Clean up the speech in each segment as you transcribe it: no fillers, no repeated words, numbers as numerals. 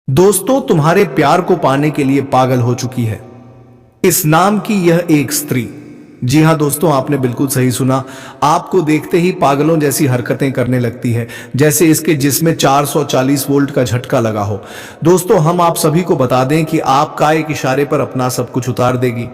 दोस्तों, तुम्हारे प्यार को पाने के लिए पागल हो चुकी है इस नाम की यह एक स्त्री। जी हां दोस्तों, आपने बिल्कुल सही सुना। आपको देखते ही पागलों जैसी हरकतें करने लगती है, जैसे इसके जिस्म में 440 वोल्ट का झटका लगा हो। दोस्तों, हम आप सभी को बता दें कि आपका एक इशारे पर अपना सब कुछ उतार देगी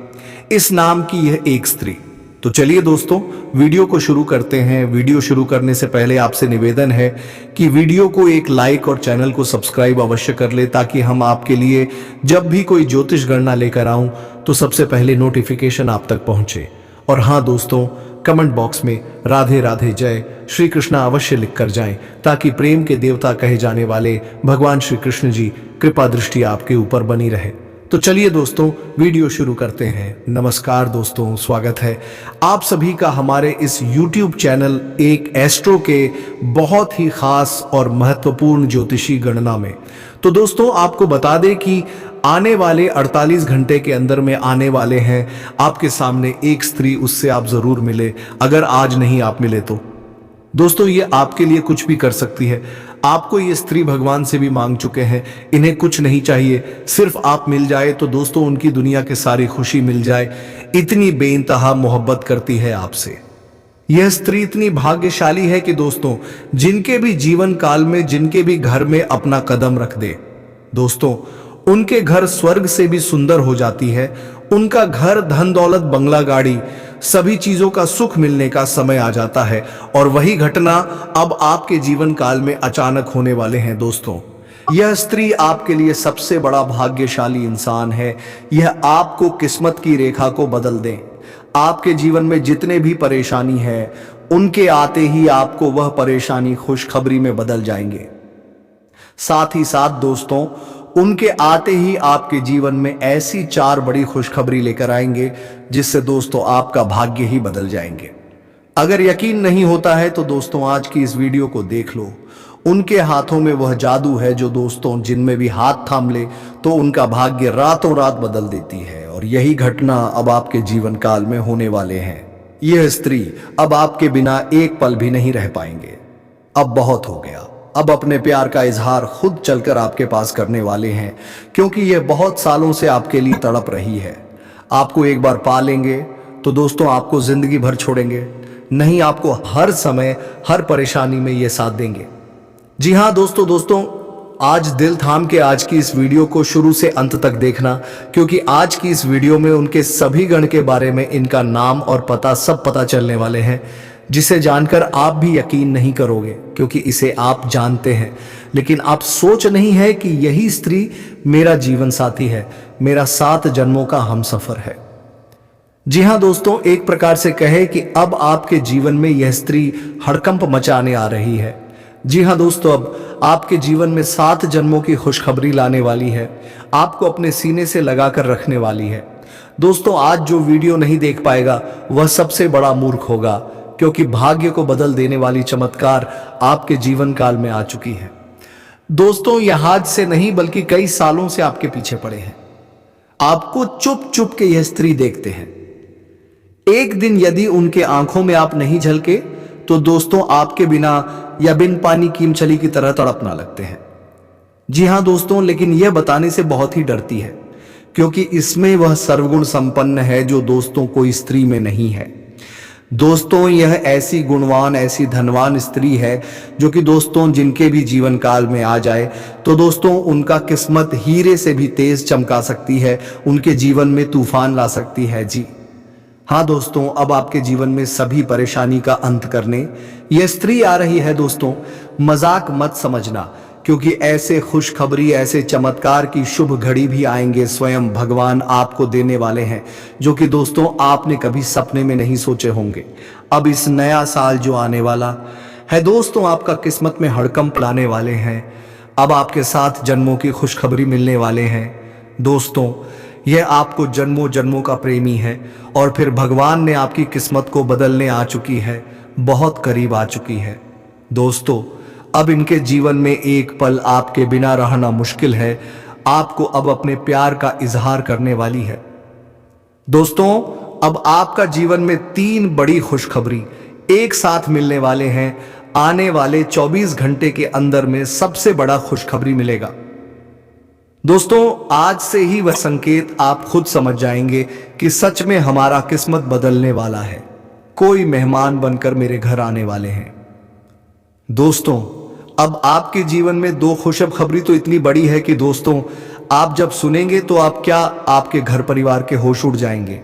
इस नाम की यह एक स्त्री। तो चलिए दोस्तों, वीडियो को शुरू करते हैं। वीडियो शुरू करने से पहले आपसे निवेदन है कि वीडियो को एक लाइक और चैनल को सब्सक्राइब अवश्य कर ले, ताकि हम आपके लिए जब भी कोई ज्योतिष गणना लेकर आऊं तो सबसे पहले नोटिफिकेशन आप तक पहुंचे। और हाँ दोस्तों, कमेंट बॉक्स में राधे राधे जय श्री कृष्णा अवश्य लिख कर जाएं, ताकि प्रेम के देवता कहे जाने वाले भगवान श्री कृष्ण जी कृपा दृष्टि आपके ऊपर बनी रहे। तो चलिए दोस्तों, वीडियो शुरू करते हैं। नमस्कार दोस्तों, स्वागत है आप सभी का हमारे इस YouTube चैनल एक एस्ट्रो के बहुत ही खास और महत्वपूर्ण ज्योतिषी गणना में। तो दोस्तों, आपको बता दें कि आने वाले 48 घंटे के अंदर में आने वाले हैं आपके सामने एक स्त्री। उससे आप जरूर मिले, अगर आज नहीं आप मिले तो। दोस्तों, ये आपके लिए कुछ भी कर सकती है। आपको ये स्त्री भगवान से भी मांग चुके हैं, इन्हें कुछ नहीं चाहिए, सिर्फ आप मिल जाए तो दोस्तों उनकी दुनिया की सारी खुशी मिल जाए। इतनी बेइंतहा मोहब्बत करती है आपसे। यह स्त्री इतनी भाग्यशाली है कि दोस्तों, जिनके भी जीवन काल में, जिनके भी घर में अपना कदम रख दे दोस्तों, उनके घर स्वर्ग से भी सुंदर हो जाती है। उनका घर, धन दौलत, बंगला, गाड़ी, सभी चीजों का सुख मिलने का समय आ जाता है। और वही घटना अब आपके जीवन काल में अचानक होने वाले हैं दोस्तों। यह स्त्री आपके लिए सबसे बड़ा भाग्यशाली इंसान है। यह आपको किस्मत की रेखा को बदल दें। आपके जीवन में जितने भी परेशानी है, उनके आते ही आपको वह परेशानी खुशखबरी में बदल जाएंगे। साथ ही साथ दोस्तों, उनके आते ही आपके जीवन में ऐसी 4 बड़ी खुशखबरी लेकर आएंगे, जिससे दोस्तों आपका भाग्य ही बदल जाएंगे। अगर यकीन नहीं होता है तो दोस्तों आज की इस वीडियो को देख लो। उनके हाथों में वह जादू है जो दोस्तों जिनमें भी हाथ थाम ले तो उनका भाग्य रातों रात बदल देती है। और यही घटना अब आपके जीवन काल में होने वाले हैं। यह स्त्री अब आपके बिना एक पल भी नहीं रह पाएंगे। अब बहुत हो गया। अब अपने प्यार का इजहार खुद चलकर आपके पास करने वाले हैं, क्योंकि यह बहुत सालों से आपके लिए तड़प रही है। आपको एक बार पा लेंगे तो दोस्तों आपको जिंदगी भर छोड़ेंगे नहीं, आपको हर समय हर परेशानी में ये साथ देंगे। जी हाँ दोस्तों, आज दिल थाम के आज की इस वीडियो को शुरू से अंत तक देखना, क्योंकि आज की इस वीडियो में उनके सभी गण के बारे में, इनका नाम और पता सब पता चलने वाले हैं, जिसे जानकर आप भी यकीन नहीं करोगे, क्योंकि इसे आप जानते हैं, लेकिन आप सोच नहीं है कि यही स्त्री मेरा जीवन साथी है, मेरा 7 जन्मों का हमसफर है। जी हां दोस्तों, एक प्रकार से कहे कि अब आपके जीवन में यह स्त्री हड़कंप मचाने आ रही है। जी हां दोस्तों, अब आपके जीवन में 7 जन्मों की खुशखबरी लाने वाली है, आपको अपने सीने से लगाकर रखने वाली है। दोस्तों, आज जो वीडियो नहीं देख पाएगा वह सबसे बड़ा मूर्ख होगा, क्योंकि भाग्य को बदल देने वाली चमत्कार आपके जीवन काल में आ चुकी है। दोस्तों, यह आज से नहीं बल्कि कई सालों से आपके पीछे पड़े हैं। आपको चुप चुप के यह स्त्री देखते हैं। एक दिन यदि उनके आंखों में आप नहीं झलके तो दोस्तों आपके बिना या बिन पानी की मछली की तरह तड़पना लगते हैं। जी हां दोस्तों, लेकिन यह बताने से बहुत ही डरती है, क्योंकि इसमें वह सर्वगुण संपन्न है जो दोस्तों कोई स्त्री में नहीं है। दोस्तों, यह ऐसी गुणवान, ऐसी धनवान स्त्री है जो कि दोस्तों जिनके भी जीवन काल में आ जाए तो दोस्तों उनका किस्मत हीरे से भी तेज चमका सकती है, उनके जीवन में तूफान ला सकती है। जी हाँ दोस्तों, अब आपके जीवन में सभी परेशानी का अंत करने यह स्त्री आ रही है। दोस्तों, मजाक मत समझना, क्योंकि ऐसे खुशखबरी, ऐसे चमत्कार की शुभ घड़ी भी आएंगे, स्वयं भगवान आपको देने वाले हैं, जो कि दोस्तों आपने कभी सपने में नहीं सोचे होंगे। अब इस नया साल जो आने वाला है दोस्तों, आपका किस्मत में हड़कंप लाने वाले हैं। अब आपके 7 जन्मों की खुशखबरी मिलने वाले हैं। दोस्तों, यह आपको जन्मों जन्मों का प्रेमी है, और फिर भगवान ने आपकी किस्मत को बदलने आ चुकी है, बहुत करीब आ चुकी है। दोस्तों, अब इनके जीवन में एक पल आपके बिना रहना मुश्किल है। आपको अब अपने प्यार का इजहार करने वाली है। दोस्तों, अब आपका जीवन में 3 बड़ी खुशखबरी एक साथ मिलने वाले हैं। आने वाले 24 घंटे के अंदर में सबसे बड़ा खुशखबरी मिलेगा। दोस्तों, आज से ही वह संकेत आप खुद समझ जाएंगे कि सच में हमारा किस्मत बदलने वाला है। कोई मेहमान बनकर मेरे घर आने वाले हैं। दोस्तों, अब आपके जीवन में दो खुशखबरी तो इतनी बड़ी है कि दोस्तों, आप जब सुनेंगे तो आपके घर परिवार के होश उड़ जाएंगे।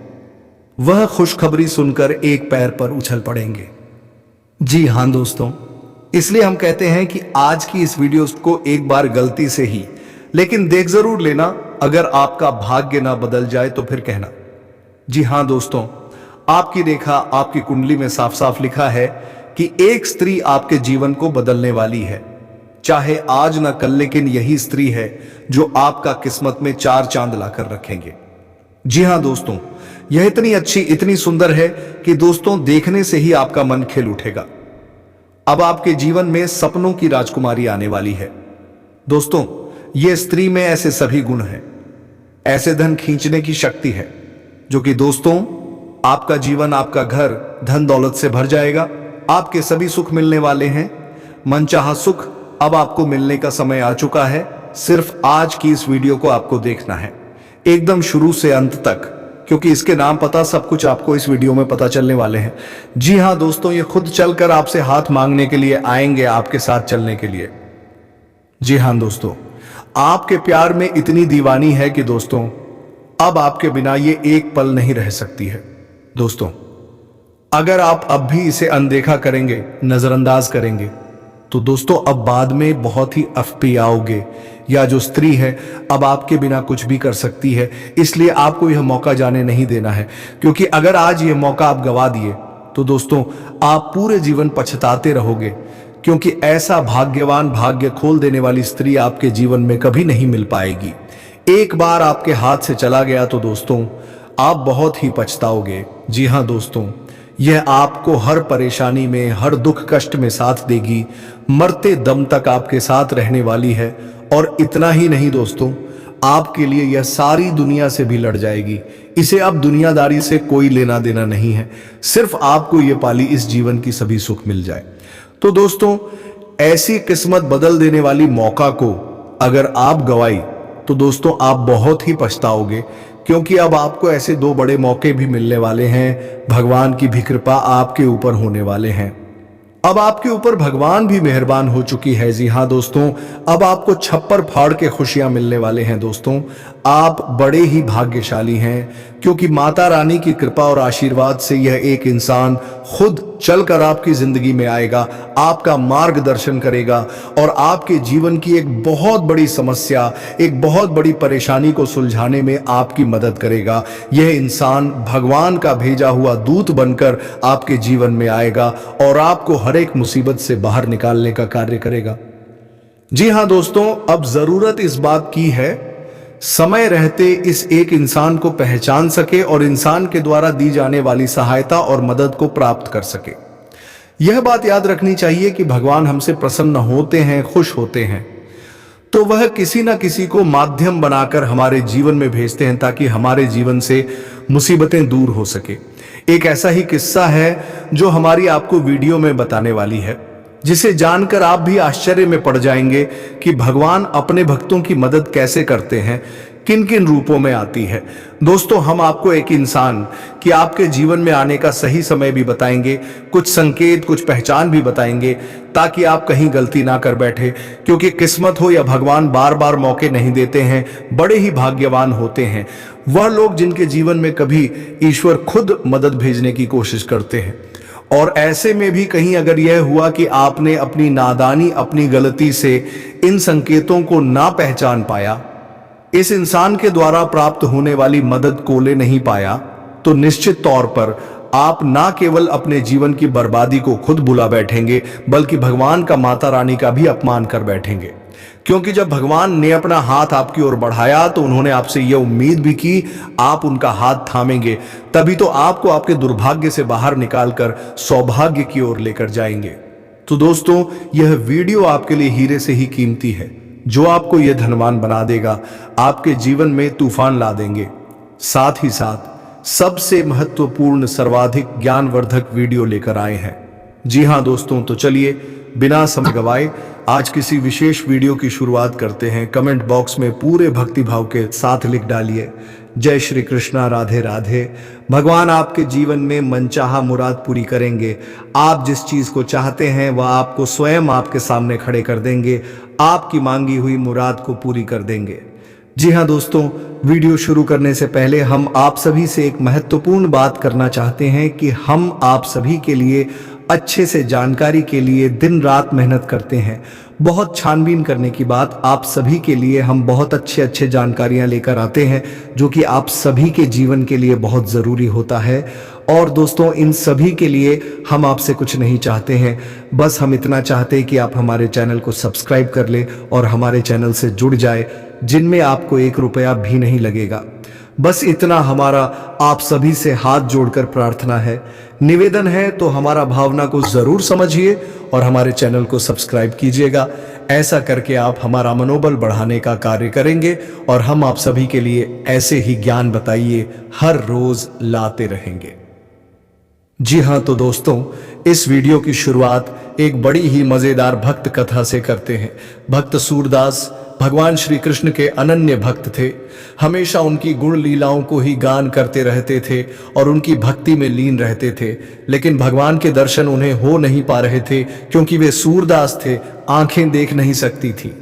वह खुशखबरी सुनकर एक पैर पर उछल पड़ेंगे। जी हां दोस्तों, इसलिए हम कहते हैं कि आज की इस वीडियो को एक बार गलती से ही लेकिन देख जरूर लेना। अगर आपका भाग्य ना बदल जाए तो फिर कहना। जी हां दोस्तों, आपकी रेखा, आपकी कुंडली में साफ साफ लिखा है कि एक स्त्री आपके जीवन को बदलने वाली है। चाहे आज ना कल, लेकिन यही स्त्री है जो आपका किस्मत में चार चांद लाकर रखेंगे। जी हां दोस्तों, यह इतनी अच्छी, इतनी सुंदर है कि दोस्तों देखने से ही आपका मन खिल उठेगा। अब आपके जीवन में सपनों की राजकुमारी आने वाली है। दोस्तों, यह स्त्री में ऐसे सभी गुण हैं, ऐसे धन खींचने की शक्ति है जो कि दोस्तों आपका जीवन, आपका घर धन दौलत से भर जाएगा। आपके सभी सुख मिलने वाले हैं। मनचाहा सुख अब आपको मिलने का समय आ चुका है। सिर्फ आज की इस वीडियो को आपको देखना है एकदम शुरू से अंत तक, क्योंकि इसके नाम पता सब कुछ आपको इस वीडियो में पता चलने वाले हैं। जी हां दोस्तों, ये खुद चलकर आपसे हाथ मांगने के लिए आएंगे, आपके साथ चलने के लिए। जी हां दोस्तों, आपके प्यार में इतनी दीवानी है कि दोस्तों अब आपके बिना ये एक पल नहीं रह सकती है। दोस्तों, अगर आप अब भी इसे अनदेखा करेंगे, नजरअंदाज करेंगे, तो दोस्तों अब बाद में बहुत ही अफ्पियाओगे। या जो स्त्री है अब आपके बिना कुछ भी कर सकती है, इसलिए आपको यह मौका जाने नहीं देना है। क्योंकि अगर आज यह मौका आप गवा दिए तो दोस्तों आप पूरे जीवन पछताते रहोगे, क्योंकि ऐसा भाग्यवान, भाग्य खोल देने वाली स्त्री आपके जीवन में कभी नहीं मिल पाएगी। एक बार आपके हाथ से चला गया तो दोस्तों आप बहुत ही पछताओगे। जी हां दोस्तों, यह आपको हर परेशानी में, हर दुख कष्ट में साथ देगी, मरते दम तक आपके साथ रहने वाली है। और इतना ही नहीं दोस्तों, आपके लिए यह सारी दुनिया से भी लड़ जाएगी। इसे अब दुनियादारी से कोई लेना देना नहीं है, सिर्फ आपको यह पाली इस जीवन की सभी सुख मिल जाए। तो दोस्तों, ऐसी किस्मत बदल देने वाली मौका को अगर आप गवाई तो दोस्तों आप बहुत ही पछताओगे, क्योंकि अब आपको ऐसे दो बड़े मौके भी मिलने वाले हैं। भगवान की भी कृपा आपके ऊपर होने वाले हैं। अब आपके ऊपर भगवान भी मेहरबान हो चुकी है। जी हां दोस्तों, अब आपको छप्पर फाड़ के खुशियां मिलने वाले हैं। दोस्तों, आप बड़े ही भाग्यशाली हैं, क्योंकि माता रानी की कृपा और आशीर्वाद से यह एक इंसान खुद चलकर आपकी जिंदगी में आएगा, आपका मार्गदर्शन करेगा और आपके जीवन की एक बहुत बड़ी समस्या, एक बहुत बड़ी परेशानी को सुलझाने में आपकी मदद करेगा। यह इंसान भगवान का भेजा हुआ दूत बनकर आपके जीवन में आएगा और आपको हर एक मुसीबत से बाहर निकालने का कार्य करेगा। जी हां दोस्तों, अब जरूरत इस बात की है समय रहते इस एक इंसान को पहचान सके और इंसान के द्वारा दी जाने वाली सहायता और मदद को प्राप्त कर सके। यह बात याद रखनी चाहिए कि भगवान हमसे प्रसन्न होते हैं, खुश होते हैं, तो वह किसी ना किसी को माध्यम बनाकर हमारे जीवन में भेजते हैं, ताकि हमारे जीवन से मुसीबतें दूर हो सके। एक ऐसा ही किस्सा है जो हमारी आपको वीडियो में बताने वाली है, जिसे जानकर आप भी आश्चर्य में पड़ जाएंगे कि भगवान अपने भक्तों की मदद कैसे करते हैं, किन किन रूपों में आती है। दोस्तों, हम आपको एक इंसान कि आपके जीवन में आने का सही समय भी बताएंगे, कुछ संकेत, कुछ पहचान भी बताएंगे, ताकि आप कहीं गलती ना कर बैठे। क्योंकि किस्मत हो या भगवान बार बार मौके नहीं देते हैं। बड़े ही भाग्यवान होते हैं वह लोग जिनके जीवन में कभी ईश्वर खुद मदद भेजने की कोशिश करते हैं। और ऐसे में भी कहीं अगर यह हुआ कि आपने अपनी नादानी, अपनी गलती से इन संकेतों को ना पहचान पाया, इस इंसान के द्वारा प्राप्त होने वाली मदद को ले नहीं पाया, तो निश्चित तौर पर आप ना केवल अपने जीवन की बर्बादी को खुद बुला बैठेंगे, बल्कि भगवान का, माता रानी का भी अपमान कर बैठेंगे। क्योंकि जब भगवान ने अपना हाथ आपकी ओर बढ़ाया तो उन्होंने आपसे यह उम्मीद भी की आप उनका हाथ थामेंगे, तभी तो आपको आपके दुर्भाग्य से बाहर निकालकर सौभाग्य की ओर लेकर जाएंगे। तो दोस्तों, यह वीडियो आपके लिए हीरे से ही कीमती है, जो आपको यह धनवान बना देगा, आपके जीवन में तूफान ला देंगे। साथ ही साथ सबसे महत्वपूर्ण, सर्वाधिक ज्ञानवर्धक वीडियो लेकर आए हैं। जी हां दोस्तों, तो चलिए बिना समय गवाए आज किसी विशेष वीडियो की शुरुआत करते हैं। कमेंट बॉक्स में पूरे भक्ति भाव के साथ लिख डालिए, जय श्री कृष्णा, राधे राधे। भगवान आपके जीवन में मनचाहा मुराद पूरी करेंगे। आप जिस चीज को चाहते हैं वह आपको स्वयं आपके सामने खड़े कर देंगे, आपकी मांगी हुई मुराद को पूरी कर देंगे। जी हाँ दोस्तों, वीडियो शुरू करने से पहले हम आप सभी से एक महत्वपूर्ण बात करना चाहते हैं कि हम आप सभी के लिए अच्छे से जानकारी के लिए दिन रात मेहनत करते हैं। बहुत छानबीन करने की बात, आप सभी के लिए हम बहुत अच्छे जानकारियां लेकर आते हैं जो कि आप सभी के जीवन के लिए बहुत ज़रूरी होता है। और दोस्तों, इन सभी के लिए हम आपसे कुछ नहीं चाहते हैं, बस हम इतना चाहते हैं कि आप हमारे चैनल को सब्सक्राइब कर ले और हमारे चैनल से जुड़ जाए, जिनमें आपको 1 रुपया भी नहीं लगेगा। बस इतना हमारा आप सभी से हाथ जोड़कर प्रार्थना है, निवेदन है। तो हमारा भावना को जरूर समझिए और हमारे चैनल को सब्सक्राइब कीजिएगा। ऐसा करके आप हमारा मनोबल बढ़ाने का कार्य करेंगे और हम आप सभी के लिए ऐसे ही ज्ञान बताइए हर रोज लाते रहेंगे। जी हाँ, तो दोस्तों, इस वीडियो की शुरुआत एक बड़ी ही मजेदार भक्त कथा से करते हैं। भक्त सूरदास भगवान श्री कृष्ण के अनन्य भक्त थे। हमेशा उनकी गुण लीलाओं को ही गान करते रहते थे और उनकी भक्ति में लीन रहते थे। लेकिन भगवान के दर्शन उन्हें हो नहीं पा रहे थे क्योंकि वे सूरदास थे, आंखें देख नहीं सकती थी।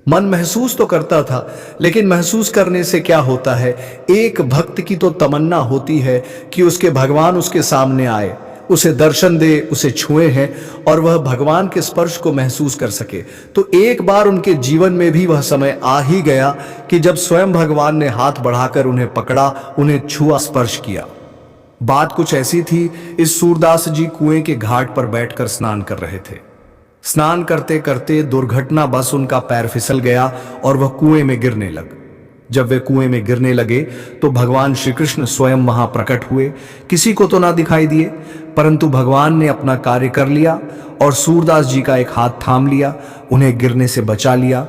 मन महसूस तो करता था, लेकिन महसूस करने से क्या होता है। एक भक्त की तो तमन्ना होती है कि उसके भगवान उसके सामने आए, उसे दर्शन दे, उसे छुए हैं और वह भगवान के स्पर्श को महसूस कर सके। तो एक बार उनके जीवन में भी वह समय आ ही गया कि जब स्वयं भगवान ने हाथ बढ़ाकर उन्हें पकड़ा, उन्हें छुआ, स्पर्श किया। बात कुछ ऐसी थी, इस सूरदास जी कुएं के घाट पर बैठकर स्नान कर रहे थे। स्नान करते करते दुर्घटना बस उनका पैर फिसल गया और वह कुएं में गिरने लग। जब वे कुएं में गिरने लगे तो भगवान श्री कृष्ण स्वयं वहां प्रकट हुए। किसी को तो ना दिखाई दिए, परंतु भगवान ने अपना कार्य कर लिया और सूरदास जी का एक हाथ थाम लिया, उन्हें गिरने से बचा लिया।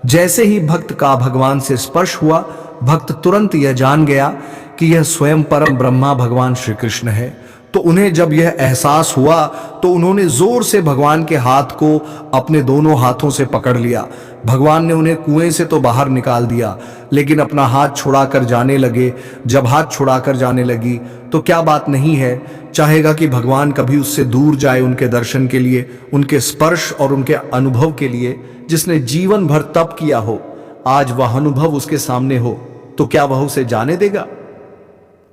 जैसे ही भक्त का भगवान से स्पर्श हुआ, भक्त तुरंत यह जान गया कि यह स्वयं परम ब्रह्मा भगवान श्री कृष्ण है। तो उन्हें जब यह एहसास हुआ तो उन्होंने जोर से भगवान के हाथ को अपने दोनों हाथों से पकड़ लिया। भगवान ने उन्हें कुएं से तो बाहर निकाल दिया, लेकिन अपना हाथ छुड़ाकर जाने लगे। जब हाथ छुड़ाकर जाने लगी तो क्या बात नहीं है, चाहेगा कि भगवान कभी उससे दूर जाए उनके दर्शन के लिए, उनके स्पर्श और उनके अनुभव के लिए। जिसने जीवन भर तप किया हो, आज वह अनुभव उसके सामने हो तो क्या वह उसे जाने देगा?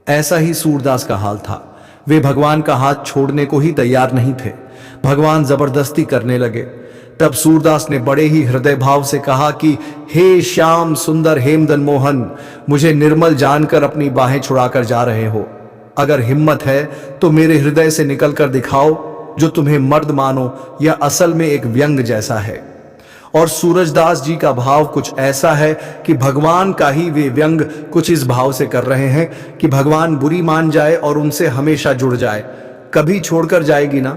ऐसा ही सूरदास का हाल था। वे भगवान का हाथ छोड़ने को ही तैयार नहीं थे। भगवान जबरदस्ती करने लगे। तब सूरदास ने बड़े ही हृदय भाव से कहा कि हे श्याम सुंदर हेमदन मोहन, मुझे निर्मल जानकर अपनी बाहें छुड़ाकर जा रहे हो। अगर हिम्मत है तो मेरे हृदय से निकल कर दिखाओ, जो तुम्हें मर्द मानो। यह असल में एक व्यंग जैसा है। और सूरजदास जी का भाव कुछ ऐसा है कि भगवान का ही वे व्यंग कुछ इस भाव से कर रहे हैं कि भगवान बुरी मान जाए और उनसे हमेशा जुड़ जाए, कभी छोड़कर जाएगी ना।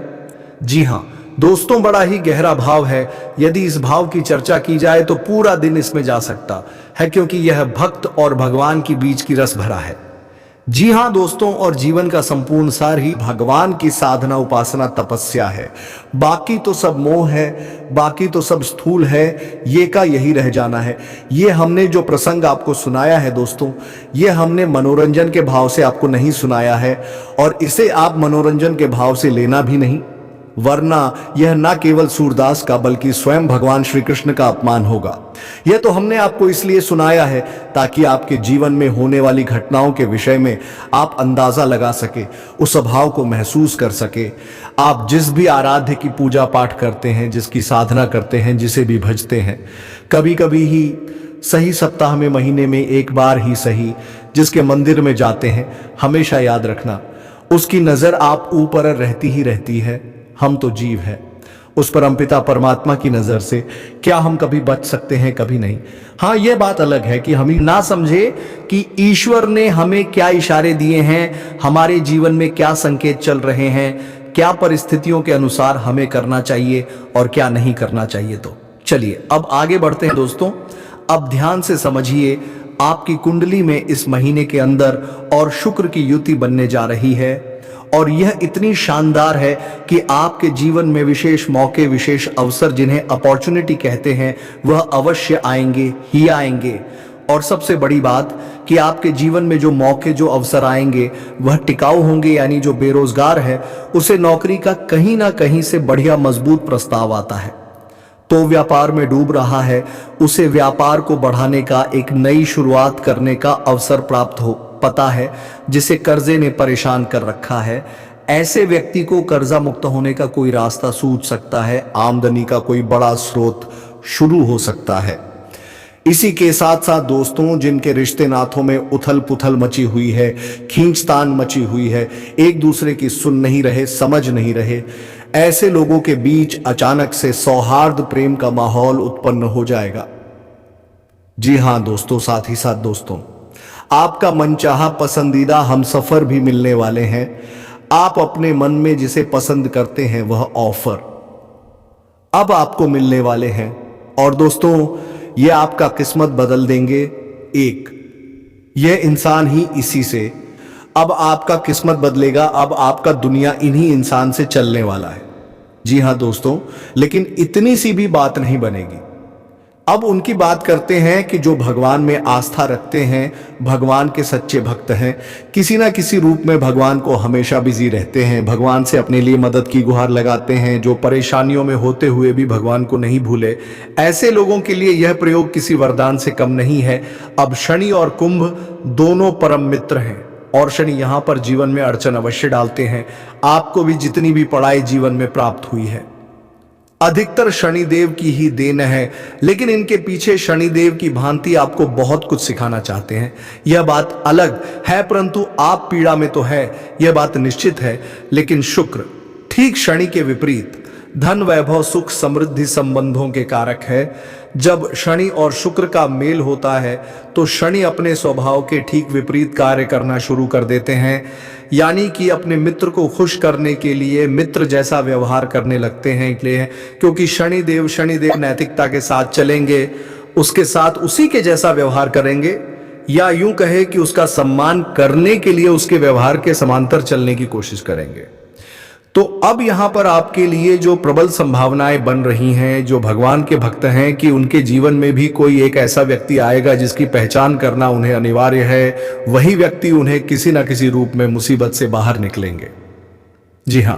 जी हाँ दोस्तों, बड़ा ही गहरा भाव है। यदि इस भाव की चर्चा की जाए तो पूरा दिन इसमें जा सकता है, क्योंकि यह भक्त और भगवान की बीच की रस भरा है। जी हाँ दोस्तों, और जीवन का संपूर्ण सार ही भगवान की साधना, उपासना, तपस्या है। बाकी तो सब मोह है, बाकी तो सब स्थूल है, ये का यही रह जाना है। ये हमने जो प्रसंग आपको सुनाया है दोस्तों, ये हमने मनोरंजन के भाव से आपको नहीं सुनाया है, और इसे आप मनोरंजन के भाव से लेना भी नहीं, वरना यह न केवल सूरदास का बल्कि स्वयं भगवान श्री कृष्ण का अपमान होगा। यह तो हमने आपको इसलिए सुनाया है ताकि आपके जीवन में होने वाली घटनाओं के विषय में आप अंदाजा लगा सके, उस भाव को महसूस कर सके। आप जिस भी आराध्य की पूजा पाठ करते हैं, जिसकी साधना करते हैं, जिसे भी भजते हैं, कभी कभी ही सही सप्ताह में, महीने में एक बार ही सही, जिसके मंदिर में जाते हैं, हमेशा याद रखना उसकी नजर आप ऊपर रहती ही रहती है। हम तो जीव हैं, उस परमपिता परमात्मा की नजर से क्या हम कभी बच सकते हैं? कभी नहीं। हाँ, यह बात अलग है कि हम ना समझे कि ईश्वर ने हमें क्या इशारे दिए हैं, हमारे जीवन में क्या संकेत चल रहे हैं, क्या परिस्थितियों के अनुसार हमें करना चाहिए और क्या नहीं करना चाहिए। तो चलिए अब आगे बढ़ते हैं दोस्तों। अब ध्यान से समझिए, आपकी कुंडली में इस महीने के अंदर और शुक्र की युति बनने जा रही है, और यह इतनी शानदार है कि आपके जीवन में विशेष मौके, विशेष अवसर, जिन्हें अपॉर्चुनिटी कहते हैं, वह अवश्य आएंगे ही आएंगे। और सबसे बड़ी बात कि आपके जीवन में जो मौके, जो अवसर आएंगे वह टिकाऊ होंगे, यानी जो बेरोजगार है उसे नौकरी का कहीं ना कहीं से बढ़िया मजबूत प्रस्ताव आता है। तो व्यापार में डूब रहा है उसे व्यापार को बढ़ाने का, एक नई शुरुआत करने का अवसर प्राप्त हो पता है। जिसे कर्जे ने परेशान कर रखा है, ऐसे व्यक्ति को कर्जा मुक्त होने का कोई रास्ता सूझ सकता है, आमदनी का कोई बड़ा स्रोत शुरू हो सकता है। इसी के साथ साथ दोस्तों, जिनके रिश्ते नातों में उथल पुथल मची हुई है, खींचतान मची हुई है, एक दूसरे की सुन नहीं रहे, समझ नहीं रहे, ऐसे लोगों के बीच अचानक से सौहार्द, प्रेम का माहौल उत्पन्न हो जाएगा। जी हां दोस्तों, साथ ही साथ दोस्तों, आपका मनचाहा पसंदीदा हमसफर भी मिलने वाले हैं। आप अपने मन में जिसे पसंद करते हैं वह ऑफर अब आपको मिलने वाले हैं। और दोस्तों, ये आपका किस्मत बदल देंगे। यह इंसान ही इसी से अब आपका किस्मत बदलेगा। अब आपका दुनिया इन्हीं इंसान से चलने वाला है। जी हां दोस्तों, लेकिन इतनी सी भी बात नहीं बनेगी। अब उनकी बात करते हैं कि जो भगवान में आस्था रखते हैं, भगवान के सच्चे भक्त हैं, किसी ना किसी रूप में भगवान को हमेशा बिजी रहते हैं, भगवान से अपने लिए मदद की गुहार लगाते हैं, जो परेशानियों में होते हुए भी भगवान को नहीं भूले। ऐसे लोगों के लिए यह प्रयोग किसी वरदान से कम नहीं है। अब शनि और कुंभ दोनों परम मित्र हैं और शनि यहां पर जीवन में अड़चन अवश्य डालते हैं। आपको भी जितनी भी पढ़ाई जीवन में प्राप्त हुई है, अधिकतर शनिदेव की ही देन है, लेकिन इनके पीछे शनिदेव की भांति आपको बहुत कुछ सिखाना चाहते हैं। यह बात अलग है, परंतु आप पीड़ा में तो है, यह बात निश्चित है। लेकिन शुक्र ठीक शनि के विपरीत धन, वैभव, सुख, समृद्धि, संबंधों के कारक है। जब शनि और शुक्र का मेल होता है तो शनि अपने स्वभाव के ठीक विपरीत कार्य करना शुरू कर देते हैं, यानी कि अपने मित्र को खुश करने के लिए मित्र जैसा व्यवहार करने लगते हैं। इसलिए क्योंकि शनिदेव नैतिकता के साथ चलेंगे, उसके साथ उसी के जैसा व्यवहार करेंगे, या यूं कहे कि उसका सम्मान करने के लिए उसके व्यवहार के समांतर चलने की कोशिश करेंगे। तो अब यहां पर आपके लिए जो प्रबल संभावनाएं बन रही हैं, जो भगवान के भक्त हैं, कि उनके जीवन में भी कोई एक ऐसा व्यक्ति आएगा जिसकी पहचान करना उन्हें अनिवार्य है। वही व्यक्ति उन्हें किसी ना किसी रूप में मुसीबत से बाहर निकलेंगे। जी हां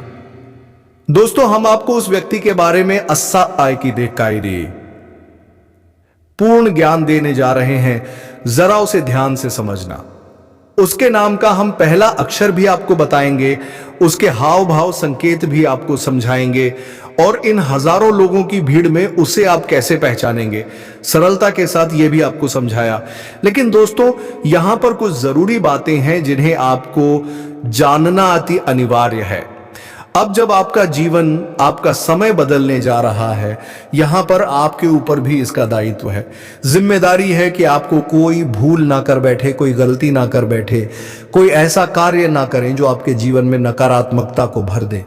दोस्तों, हम आपको उस व्यक्ति के बारे में अस्सा आय की देखाई पूर्ण ज्ञान देने जा रहे हैं। जरा उसे ध्यान से समझना। उसके नाम का हम पहला अक्षर भी आपको बताएंगे, उसके हाव भाव, संकेत भी आपको समझाएंगे, और इन हजारों लोगों की भीड़ में उसे आप कैसे पहचानेंगे, सरलता के साथ यह भी आपको समझाया। लेकिन दोस्तों, यहां पर कुछ जरूरी बातें हैं जिन्हें आपको जानना अति अनिवार्य है। अब जब आपका जीवन, आपका समय बदलने जा रहा है, यहां पर आपके ऊपर भी इसका दायित्व है, जिम्मेदारी है कि आपको कोई भूल ना कर बैठे, कोई गलती ना कर बैठे, कोई ऐसा कार्य ना करें जो आपके जीवन में नकारात्मकता को भर दे।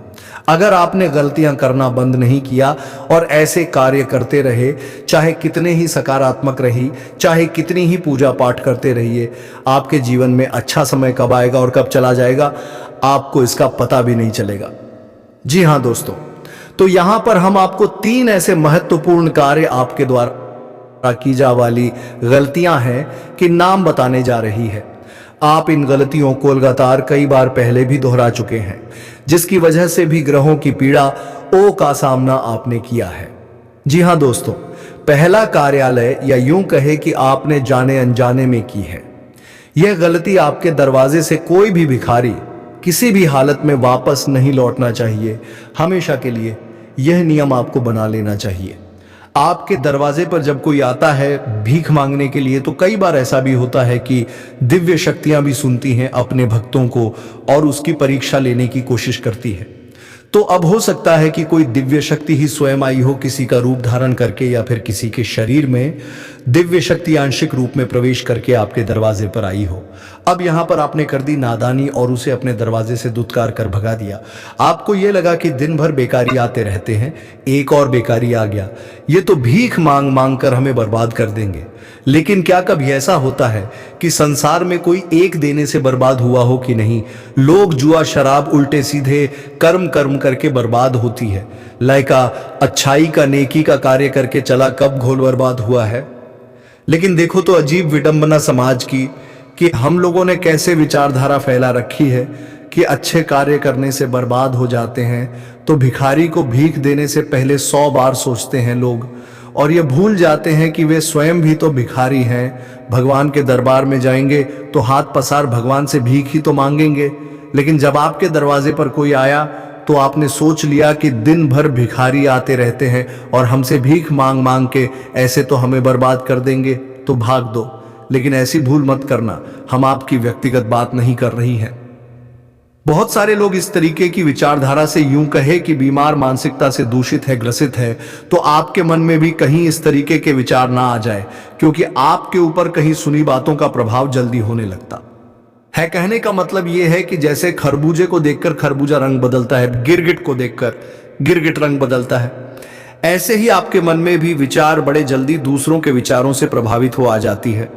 अगर आपने गलतियां करना बंद नहीं किया और ऐसे कार्य करते रहे, चाहे कितने ही सकारात्मक रही, चाहे कितनी ही पूजा पाठ करते रहिए, आपके जीवन में अच्छा समय कब आएगा और कब चला जाएगा आपको इसका पता भी नहीं चलेगा। जी हां दोस्तों, तो यहां पर हम आपको 3 ऐसे महत्वपूर्ण कार्य आपके द्वारा की जा वाली गलतियां हैं कि नाम बताने जा रही है। आप इन गलतियों को लगातार कई बार पहले भी दोहरा चुके हैं, जिसकी वजह से भी ग्रहों की पीड़ा ओ का सामना आपने किया है। जी हां दोस्तों, पहला कार्यालय, या यूं कहे कि आपने जाने अनजाने में की है। यह गलती आपके दरवाजे से कोई भी भिखारी किसी भी हालत में वापस नहीं लौटना चाहिए। हमेशा के लिए यह नियम आपको बना लेना चाहिए। आपके दरवाजे पर जब कोई आता है भीख मांगने के लिए, तो कई बार ऐसा भी होता है कि दिव्य शक्तियां भी सुनती हैं अपने भक्तों को और उसकी परीक्षा लेने की कोशिश करती है। तो अब हो सकता है कि कोई दिव्य शक्ति ही स्वयं आई हो, किसी का रूप धारण करके, या फिर किसी के शरीर में दिव्य शक्ति आंशिक रूप में प्रवेश करके आपके दरवाजे पर आई हो। अब यहां पर आपने कर दी नादानी और उसे अपने दरवाजे से दुत्कार कर भगा दिया। आपको यह लगा कि दिन भर बेकारी आते रहते हैं, एक और बेकारी आ गया, ये तो भीख मांग मांग कर हमें बर्बाद कर देंगे। लेकिन क्या कभी ऐसा होता है कि संसार में कोई एक देने से बर्बाद हुआ हो कि नहीं? लोग जुआ शराब उल्टे सीधे कर्म कर्म करके बर्बाद होती है। लाइका अच्छाई का नेकी का कार्य करके चला कब घोल बर्बाद हुआ है। लेकिन देखो तो अजीब विडंबना समाज की कि हम लोगों ने कैसे विचारधारा फैला रखी है कि अच्छे कार्य करने से बर्बाद हो जाते हैं, तो भिखारी को भीख देने से पहले 100 बार सोचते हैं लोग, और ये भूल जाते हैं कि वे स्वयं भी तो भिखारी हैं। भगवान के दरबार में जाएंगे तो हाथ पसार भगवान से भीख ही तो मांगेंगे, लेकिन जब आपके दरवाजे पर कोई आया तो आपने सोच लिया कि दिन भर भिखारी आते रहते हैं और हमसे भीख मांग मांग के ऐसे तो हमें बर्बाद कर देंगे, तो भाग दो। लेकिन ऐसी भूल मत करना, हम आपकी व्यक्तिगत बात नहीं कर रही हैं। बहुत सारे लोग इस तरीके की विचारधारा से यूं कहे कि बीमार मानसिकता से दूषित है, ग्रसित है, तो आपके मन में भी कहीं इस तरीके के विचार ना आ जाए, क्योंकि आपके ऊपर कहीं सुनी बातों का प्रभाव जल्दी होने लगता है। कहने का मतलब यह है कि जैसे खरबूजे को देखकर खरबूजा रंग बदलता है, गिरगिट को देखकर गिरगिट रंग बदलता है, ऐसे ही आपके मन में भी विचार बड़े जल्दी दूसरों के विचारों से प्रभावित हो आ जाती है।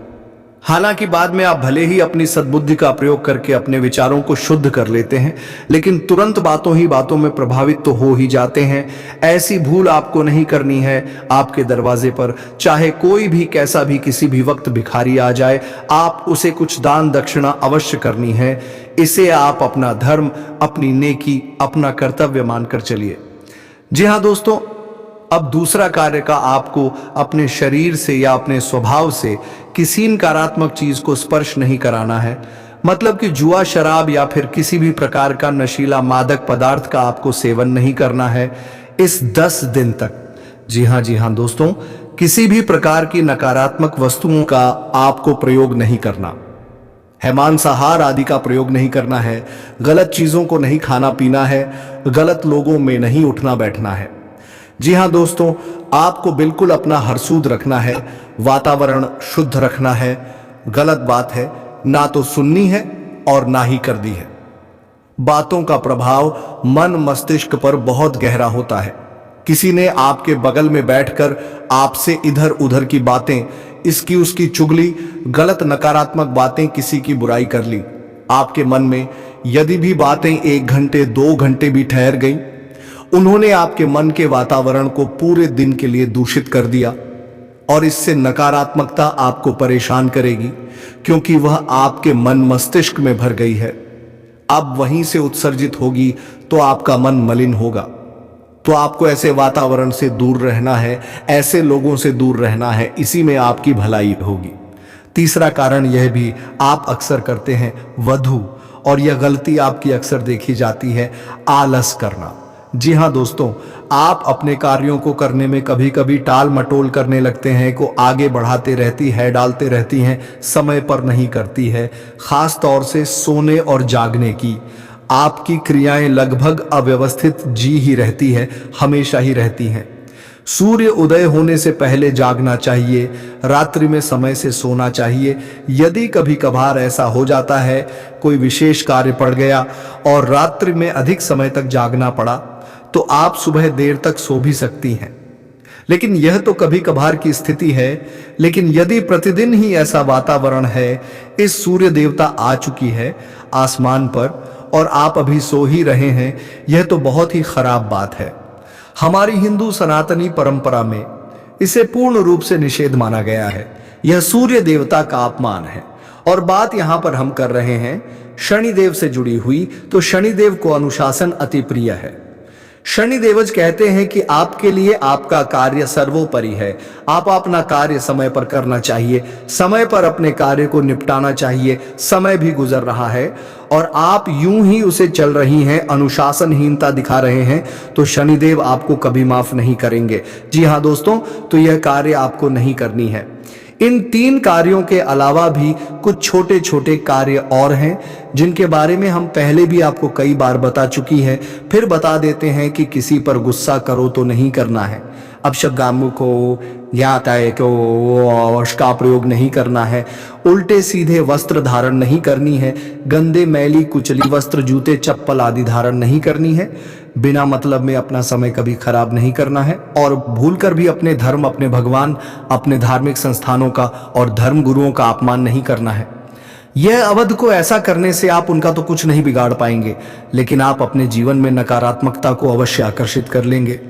हालांकि बाद में आप भले ही अपनी सद्बुद्धि का प्रयोग करके अपने विचारों को शुद्ध कर लेते हैं, लेकिन तुरंत बातों ही बातों में प्रभावित तो हो ही जाते हैं। ऐसी भूल आपको नहीं करनी है। आपके दरवाजे पर चाहे कोई भी कैसा भी किसी भी वक्त भिखारी आ जाए, आप उसे कुछ दान दक्षिणा अवश्य करनी है। इसे आप अपना धर्म, अपनी नेकी, अपना कर्तव्य मानकर चलिए। जी हाँ दोस्तों, अब दूसरा कार्य का आपको अपने शरीर से या अपने स्वभाव से किसी नकारात्मक चीज को स्पर्श नहीं कराना है। मतलब कि जुआ शराब या फिर किसी भी प्रकार का नशीला मादक पदार्थ का आपको सेवन नहीं करना है इस 10 दिन तक। जी हाँ दोस्तों, किसी भी प्रकार की नकारात्मक वस्तुओं का आपको प्रयोग नहीं करना है। मांसाहार आदि का प्रयोग नहीं करना है, गलत चीजों को नहीं खाना पीना है, गलत लोगों में नहीं उठना बैठना है। जी हाँ दोस्तों, आपको बिल्कुल अपना हरसूद रखना है, वातावरण शुद्ध रखना है। गलत बात है ना तो सुननी है और ना ही कर दी है। बातों का प्रभाव मन मस्तिष्क पर बहुत गहरा होता है। किसी ने आपके बगल में बैठकर आपसे इधर उधर की बातें, इसकी उसकी चुगली, गलत नकारात्मक बातें, किसी की बुराई कर ली, आपके मन में यदि भी बातें 1 घंटे 2 घंटे भी ठहर गई, उन्होंने आपके मन के वातावरण को पूरे दिन के लिए दूषित कर दिया, और इससे नकारात्मकता आपको परेशान करेगी, क्योंकि वह आपके मन मस्तिष्क में भर गई है। अब वहीं से उत्सर्जित होगी तो आपका मन मलिन होगा। तो आपको ऐसे वातावरण से दूर रहना है, ऐसे लोगों से दूर रहना है, इसी में आपकी भलाई होगी। तीसरा कारण यह भी आप अक्सर करते हैं, वधू, और यह गलती आपकी अक्सर देखी जाती है, आलस करना। जी हाँ दोस्तों, आप अपने कार्यों को करने में कभी कभी टाल मटोल करने लगते हैं, को आगे बढ़ाते रहती है, डालते रहती हैं, समय पर नहीं करती है। खास तौर से सोने और जागने की आपकी क्रियाएं लगभग अव्यवस्थित जी ही रहती है, हमेशा ही रहती हैं। सूर्य उदय होने से पहले जागना चाहिए, रात्रि में समय से सोना चाहिए। यदि कभी कभार ऐसा हो जाता है, कोई विशेष कार्य पड़ गया और रात्रि में अधिक समय तक जागना पड़ा, तो आप सुबह देर तक सो भी सकती हैं। लेकिन यह तो कभी कभार की स्थिति है। लेकिन यदि प्रतिदिन ही ऐसा वातावरण है, इस सूर्य देवता आ चुकी है आसमान पर और आप अभी सो ही रहे हैं, यह तो बहुत ही खराब बात है। हमारी हिंदू सनातनी परंपरा में इसे पूर्ण रूप से निषेध माना गया है। यह सूर्य देवता का अपमान है। और बात यहां पर हम कर रहे हैं शनिदेव से जुड़ी हुई, तो शनिदेव को अनुशासन अति प्रिय है। शनिदेवज कहते हैं कि आपके लिए आपका कार्य सर्वोपरि है। आप अपना कार्य समय पर करना चाहिए, समय पर अपने कार्य को निपटाना चाहिए। समय भी गुजर रहा है और आप यूं ही उसे चल रही हैं, अनुशासनहीनता दिखा रहे हैं, तो शनिदेव आपको कभी माफ नहीं करेंगे। जी हाँ दोस्तों, तो यह कार्य आपको नहीं करनी है। इन 3 कार्यों के अलावा भी कुछ छोटे छोटे कार्य और हैं, जिनके बारे में हम पहले भी आपको कई बार बता चुकी है। फिर बता देते हैं कि किसी पर गुस्सा करो तो नहीं करना है। अपशब्दामुख हो, या आता है कि वश का प्रयोग नहीं करना है, उल्टे सीधे वस्त्र धारण नहीं करनी है, गंदे मैली कुचली वस्त्र जूते चप्पल आदि धारण नहीं करनी है, बिना मतलब में अपना समय कभी खराब नहीं करना है, और भूलकर भी अपने धर्म, अपने भगवान, अपने धार्मिक संस्थानों का और धर्म गुरुओं का अपमान नहीं करना है। यह अवध को ऐसा करने से आप उनका तो कुछ नहीं बिगाड़ पाएंगे, लेकिन आप अपने जीवन में नकारात्मकता को अवश्य आकर्षित कर लेंगे।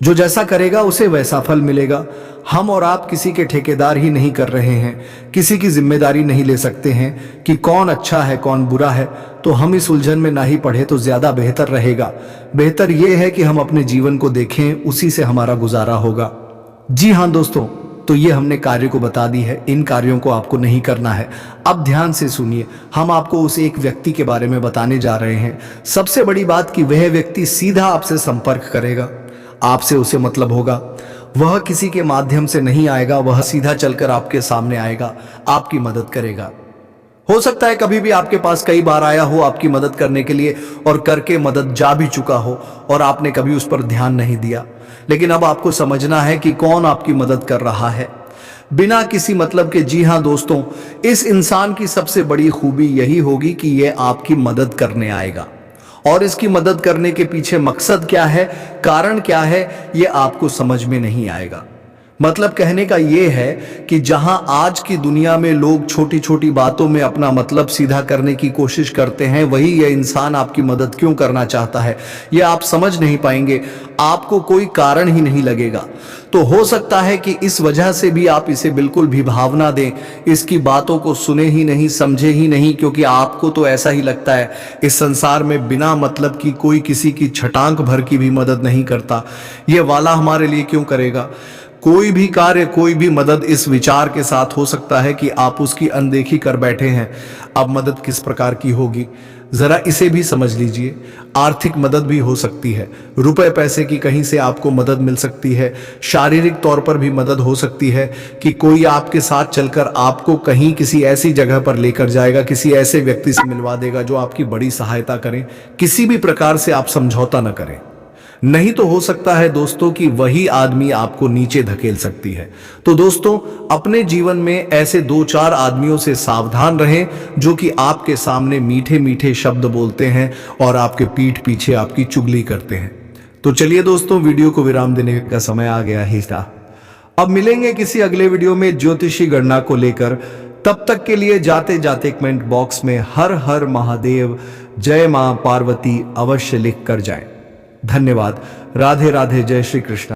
जो जैसा करेगा उसे वैसा फल मिलेगा। हम और आप किसी के ठेकेदार ही नहीं कर रहे हैं, किसी की जिम्मेदारी नहीं ले सकते हैं कि कौन अच्छा है कौन बुरा है। तो हम इस उलझन में ना ही पढ़े तो ज्यादा बेहतर रहेगा। बेहतर यह है कि हम अपने जीवन को देखें, उसी से हमारा गुजारा होगा। जी हाँ दोस्तों, तो ये हमने कार्य को बता दी है, इन कार्यों को आपको नहीं करना है। अब ध्यान से सुनिए, हम आपको उस एक व्यक्ति के बारे में बताने जा रहे हैं। सबसे बड़ी बात कि वह व्यक्ति सीधा आपसे संपर्क करेगा, आपसे उसे मतलब होगा। वह किसी के माध्यम से नहीं आएगा, वह सीधा चलकर आपके सामने आएगा, आपकी मदद करेगा। हो सकता है कभी भी आपके पास कई बार आया हो आपकी मदद करने के लिए, और करके मदद जा भी चुका हो और आपने कभी उस पर ध्यान नहीं दिया। लेकिन अब आपको समझना है कि कौन आपकी मदद कर रहा है, बिना किसी मतलब के। जी हां दोस्तों, इस इंसान की सबसे बड़ी खूबी यही होगी कि यह आपकी मदद करने आएगा, और इसकी मदद करने के पीछे मकसद क्या है, कारण क्या है, यह आपको समझ में नहीं आएगा। मतलब कहने का यह है कि जहां आज की दुनिया में लोग छोटी छोटी बातों में अपना मतलब सीधा करने की कोशिश करते हैं, वही यह इंसान आपकी मदद क्यों करना चाहता है, यह आप समझ नहीं पाएंगे, आपको कोई कारण ही नहीं लगेगा। तो हो सकता है कि इस वजह से भी आप इसे बिल्कुल भी भावना दें, इसकी बातों को सुने ही नहीं, समझे ही नहीं, क्योंकि आपको तो ऐसा ही लगता है इस संसार में बिना मतलब की कोई किसी की छटांक भर की भी मदद नहीं करता। यह वाला हमारे लिए क्यों करेगा। कोई भी कार्य, कोई भी मदद इस विचार के साथ हो सकता है कि आप उसकी अनदेखी कर बैठे हैं। अब मदद किस प्रकार की होगी, जरा इसे भी समझ लीजिए। आर्थिक मदद भी हो सकती है, रुपए पैसे की कहीं से आपको मदद मिल सकती है। शारीरिक तौर पर भी मदद हो सकती है कि कोई आपके साथ चलकर आपको कहीं किसी ऐसी जगह पर लेकर जाएगा, किसी ऐसे व्यक्ति से मिलवा देगा जो आपकी बड़ी सहायता करें। किसी भी प्रकार से आप समझौता न करें, नहीं तो हो सकता है दोस्तों कि वही आदमी आपको नीचे धकेल सकती है। तो दोस्तों, अपने जीवन में ऐसे 2-4 आदमियों से सावधान रहें जो कि आपके सामने मीठे मीठे शब्द बोलते हैं और आपके पीठ पीछे आपकी चुगली करते हैं। तो चलिए दोस्तों, वीडियो को विराम देने का समय आ गया ही था। अब मिलेंगे किसी अगले वीडियो में ज्योतिषी गणना को लेकर। तब तक के लिए जाते जाते कमेंट बॉक्स में हर हर महादेव, जय मां पार्वती अवश्य लिख कर जाएं। धन्यवाद। राधे राधे। जय श्री कृष्ण।